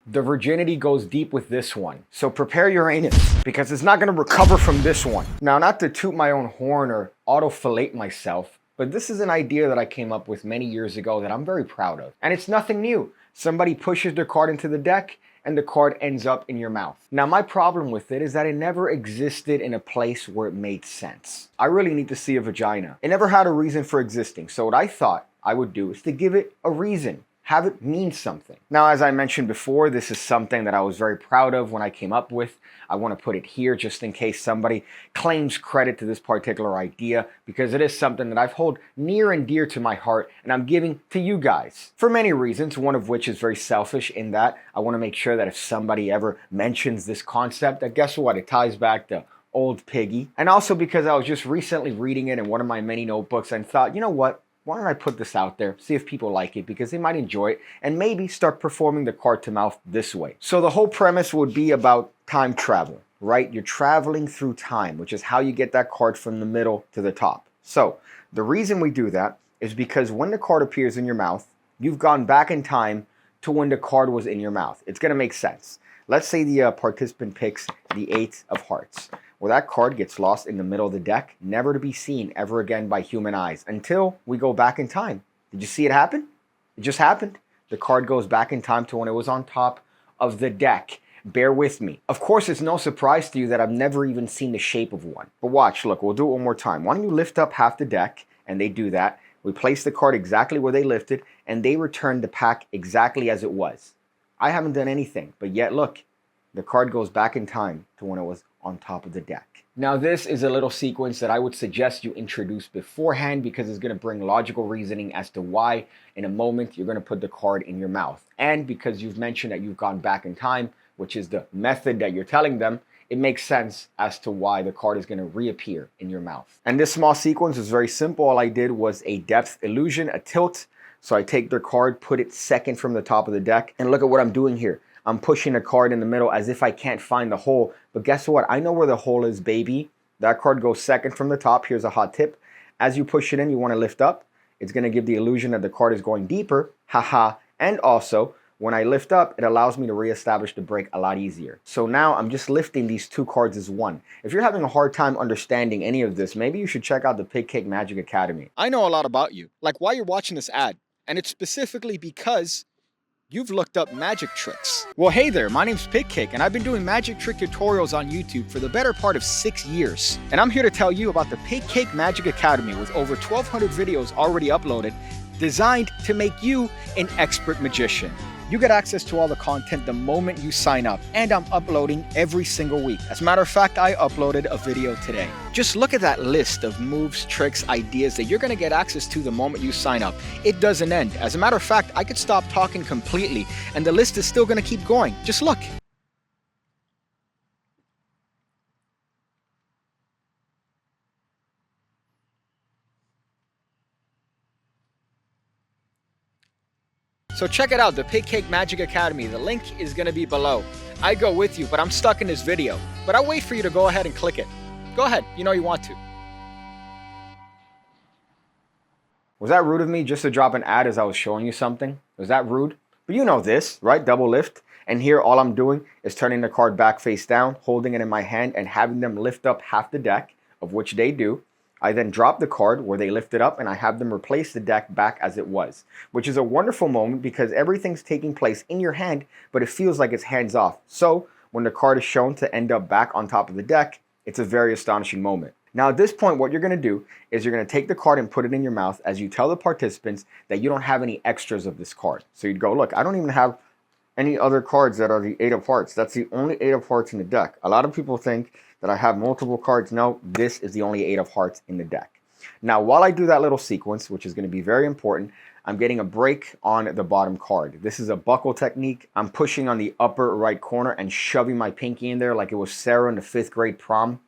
The virginity goes deep with this one. So prepare your anus, because it's not gonna recover from this one. Now, not to toot my own horn or auto-fellate myself, but this is an idea that I came up with many years ago that I'm very proud of. And it's nothing new. Somebody pushes their card into the deck, and the card ends up in your mouth. Now, my problem with it is that it never existed in a place where it made sense. I really need to see a vagina. It never had a reason for existing, so what I thought I would do is to give it a reason. Have it mean something. Now, as I mentioned before, this is something that I was very proud of when I came up with. I want to put it here just in case somebody claims credit to this particular idea, because it is something that I've hold near and dear to my heart, and I'm giving to you guys for many reasons, one of which is very selfish in that I want to make sure that if somebody ever mentions this concept, that guess what, it ties back to old Piggy. And also because I was just recently reading it in one of my many notebooks and thought, you know what? Why don't I put this out there, see if people like it, because they might enjoy it, and maybe start performing the card to mouth this way. So the whole premise would be about time travel, right? You're traveling through time, which is how you get that card from the middle to the top. So the reason we do that is because when the card appears in your mouth, you've gone back in time to when the card was in your mouth. It's gonna make sense. Let's say the participant picks the 8 of hearts. Well, that card gets lost in the middle of the deck, never to be seen ever again by human eyes until we go back in time. Did you see it happen? It just happened. The card goes back in time to when it was on top of the deck. Bear with me. Of course, it's no surprise to you that I've never even seen the shape of one. But watch, look, we'll do it one more time. Why don't you lift up half the deck, and they do that. We place the card exactly where they lifted, and they return the pack exactly as it was. I haven't done anything, but yet look, the card goes back in time to when it was on top of the deck. Now, this is a little sequence that I would suggest you introduce beforehand, because it's going to bring logical reasoning as to why in a moment you're going to put the card in your mouth. And because you've mentioned that you've gone back in time, which is the method that you're telling them, it makes sense as to why the card is going to reappear in your mouth. And this small sequence is very simple. All I did was a depth illusion, a tilt. So I take their card, put it second from the top of the deck, and look at what I'm doing here. I'm pushing a card in the middle as if I can't find the hole. But guess what? I know where the hole is, baby. That card goes second from the top. Here's a hot tip. As you push it in, you want to lift up. It's going to give the illusion that the card is going deeper. Haha. And also, when I lift up, it allows me to reestablish the break a lot easier. So now I'm just lifting these 2 cards as one. If you're having a hard time understanding any of this, maybe you should check out the PigCake Magic Academy. I know a lot about you, like why you're watching this ad. And it's specifically because you've looked up magic tricks. Well, hey there, my name's PigCake, and I've been doing magic trick tutorials on YouTube for the better part of 6 years. And I'm here to tell you about the PigCake Magic Academy with over 1,200 videos already uploaded, designed to make you an expert magician. You get access to all the content the moment you sign up, and I'm uploading every single week. As a matter of fact, I uploaded a video today. Just look at that list of moves, tricks, ideas that you're gonna get access to the moment you sign up. It doesn't end. As a matter of fact, I could stop talking completely, and the list is still gonna keep going. Just look. So check it out, the PigCake Magic Academy. The link is going to be below. I go with you, but I'm stuck in this video. But I'll wait for you to go ahead and click it. Go ahead, you know you want to. Was that rude of me just to drop an ad as I was showing you something? Was that rude? But you know this, right? Double lift. And here all I'm doing is turning the card back face down, holding it in my hand, and having them lift up half the deck, of which they do. I then drop the card where they lift it up, and I have them replace the deck back as it was, which is a wonderful moment because everything's taking place in your hand, but it feels like it's hands off. So when the card is shown to end up back on top of the deck, it's a very astonishing moment. Now at this point, what you're going to do is you're going to take the card and put it in your mouth as you tell the participants that you don't have any extras of this card. So you'd go, look, I don't even have any other cards that are the 8 of hearts. That's the only 8 of hearts in the deck. A lot of people think that I have multiple cards. No, this is the only 8 of hearts in the deck. Now, while I do that little sequence, which is going to be very important, I'm getting a break on the bottom card. This is a buckle technique. I'm pushing on the upper right corner and shoving my pinky in there like it was Sarah in the 5th grade prom.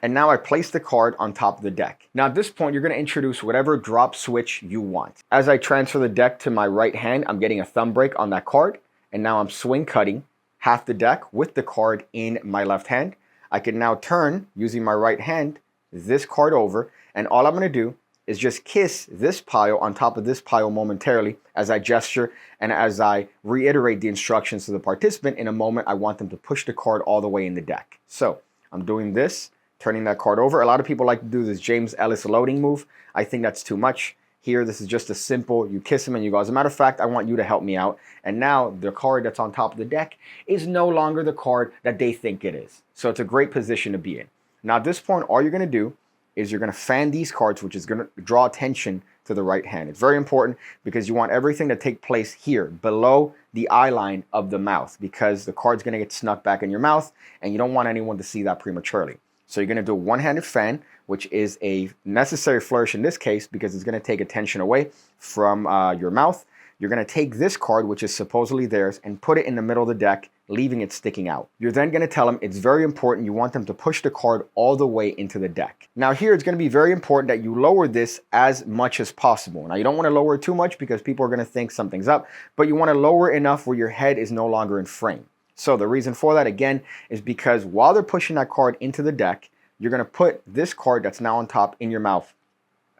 And now I place the card on top of the deck. Now at this point, you're going to introduce whatever drop switch you want. As I transfer the deck to my right hand, I'm getting a thumb break on that card. And now I'm swing cutting half the deck with the card in my left hand. I can now turn, using my right hand, this card over. And all I'm going to do is just kiss this pile on top of this pile momentarily as I gesture and as I reiterate the instructions to the participant. In a moment, I want them to push the card all the way in the deck. So I'm doing this, turning that card over. A lot of people like to do this James Ellis loading move. I think that's too much. Here, this is just a simple, you kiss him and you go, as a matter of fact, I want you to help me out. And now the card that's on top of the deck is no longer the card that they think it is. So it's a great position to be in. Now at this point, all you're going to do is you're going to fan these cards, which is going to draw attention to the right hand. It's very important because you want everything to take place here below the eye line of the mouth, because the card's going to get snuck back in your mouth and you don't want anyone to see that prematurely. So you're going to do a one-handed fan, which is a necessary flourish in this case because it's going to take attention away from your mouth. You're going to take this card, which is supposedly theirs, and put it in the middle of the deck, leaving it sticking out. You're then going to tell them it's very important. You want them to push the card all the way into the deck. Now here, it's going to be very important that you lower this as much as possible. Now you don't want to lower it too much because people are going to think something's up, but you want to lower enough where your head is no longer in frame. So the reason for that, again, is because while they're pushing that card into the deck, you're going to put this card that's now on top in your mouth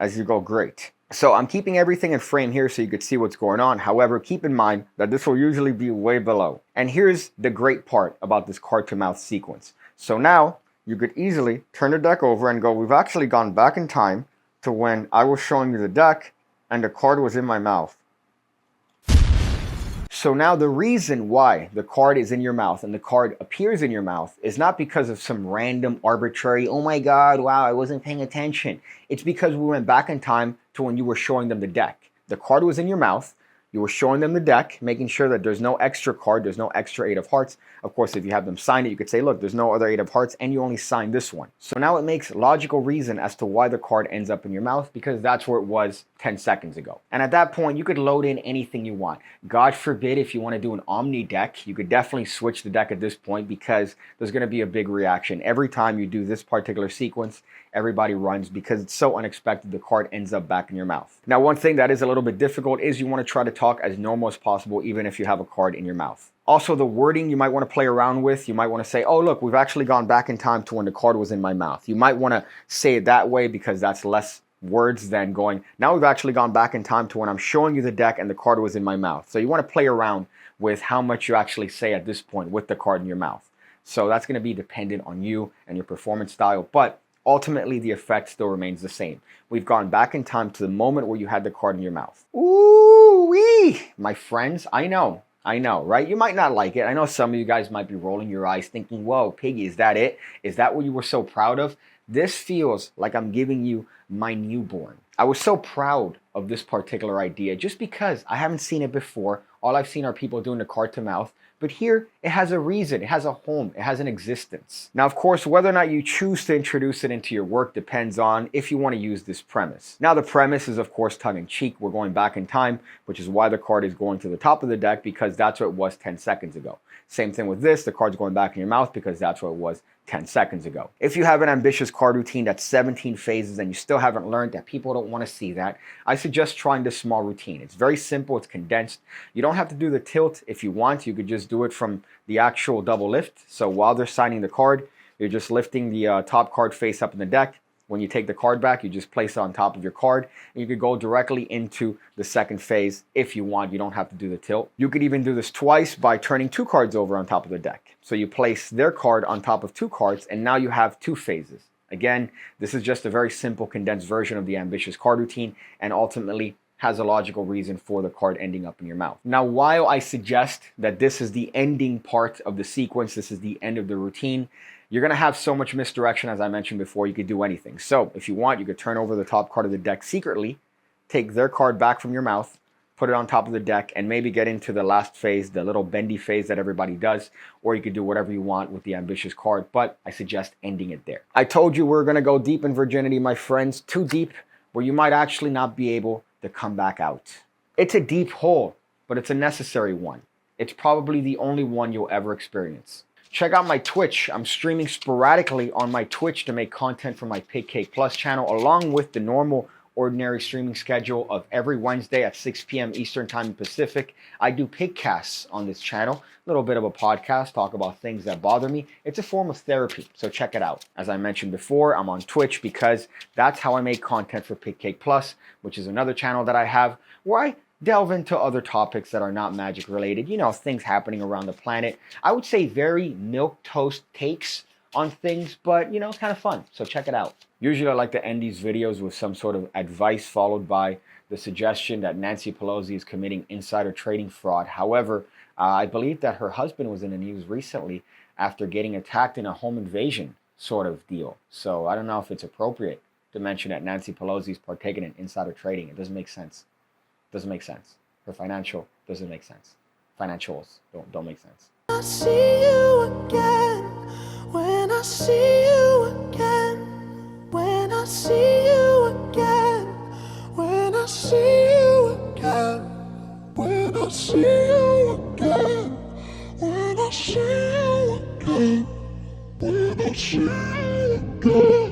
as you go. Great. So I'm keeping everything in frame here so you could see what's going on. However, keep in mind that this will usually be way below. And here's the great part about this card to mouth sequence. So now you could easily turn the deck over and go, we've actually gone back in time to when I was showing you the deck and the card was in my mouth. So now the reason why the card is in your mouth and the card appears in your mouth is not because of some random arbitrary, oh my God, wow, I wasn't paying attention. It's because we went back in time to when you were showing them the deck. The card was in your mouth. You were showing them the deck, making sure that there's no extra card, there's no extra 8 of hearts. Of course, if you have them sign it, you could say, look, there's no other 8 of hearts, and you only signed this one. So now it makes logical reason as to why the card ends up in your mouth, because that's where it was 10 seconds ago. And at that point, you could load in anything you want. God forbid, if you want to do an Omni deck, you could definitely switch the deck at this point because there's going to be a big reaction. Every time you do this particular sequence, everybody runs because it's so unexpected the card ends up back in your mouth. Now, one thing that is a little bit difficult is you want to try to talk as normal as possible, even if you have a card in your mouth. Also, the wording you might want to play around with. You might want to say, oh, look, we've actually gone back in time to when the card was in my mouth. You might want to say it that way because that's less words than going, now we've actually gone back in time to when I'm showing you the deck and the card was in my mouth. So you want to play around with how much you actually say at this point with the card in your mouth. So that's going to be dependent on you and your performance style, but ultimately the effect still remains the same. We've gone back in time to the moment where you had the card in your mouth. Ooh-wee! My friends, I know, right? You might not like it. I know some of you guys might be rolling your eyes thinking, whoa, Piggy, is that it? Is that what you were so proud of? This feels like I'm giving you my newborn. I was so proud of this particular idea just because I haven't seen it before. All I've seen are people doing the card to mouth. But here, it has a reason, it has a home, it has an existence. Now, of course, whether or not you choose to introduce it into your work depends on if you want to use this premise. Now, the premise is, of course, tongue-in-cheek. We're going back in time, which is why the card is going to the top of the deck, because that's what it was 10 seconds ago. Same thing with this, the card's going back in your mouth because that's what it was 10 seconds ago. If you have an ambitious card routine that's 17 phases and you still haven't learned that people don't want to see that, I suggest trying this small routine. It's very simple, it's condensed. You don't have to do the tilt if you want. You could just do it from the actual double lift. So while they're signing the card, you're just lifting the top card face up in the deck. When you take the card back, you just place it on top of your card, and you could go directly into the second phase if you want. You don't have to do the tilt. You could even do this twice by turning 2 cards over on top of the deck. So you place their card on top of 2 cards, and now you have 2 phases. Again, this is just a very simple condensed version of the ambitious card routine, and ultimately has a logical reason for the card ending up in your mouth. Now, while I suggest that this is the ending part of the sequence, this is the end of the routine, you're going to have so much misdirection, as I mentioned before, you could do anything. So if you want, you could turn over the top card of the deck secretly, take their card back from your mouth, put it on top of the deck, and maybe get into the last phase, the little bendy phase that everybody does, or you could do whatever you want with the ambitious card, but I suggest ending it there. I told you we're going to go deep in virginity, my friends, too deep, where you might actually not be able to come back out. It's a deep hole, but it's a necessary one. It's probably the only one you'll ever experience. Check out my Twitch. I'm streaming sporadically on my Twitch to make content for my PigCake Plus channel, along with the normal ordinary streaming schedule of every Wednesday at 6 p.m. Eastern Time Pacific. I do pigcasts on this channel, a little bit of a podcast, talk about things that bother me. It's a form of therapy, so check it out. As I mentioned before, I'm on Twitch because that's how I make content for PigCake Plus, which is another channel that I have where I delve into other topics that are not magic related, things happening around the planet. I would say very milquetoast takes on things, but kind of fun. So check it out. Usually I like to end these videos with some sort of advice followed by the suggestion that Nancy Pelosi is committing insider trading fraud. However, I believe that her husband was in the news recently after getting attacked in a home invasion sort of deal. So I don't know if it's appropriate to mention that Nancy Pelosi is partaking in insider trading. It doesn't make sense. Doesn't make sense. Her financial doesn't make sense. Financials don't make sense. I see you again. When I see you again. When I see you again. When I see you again. When I see you again. When I see you again. When I see you again.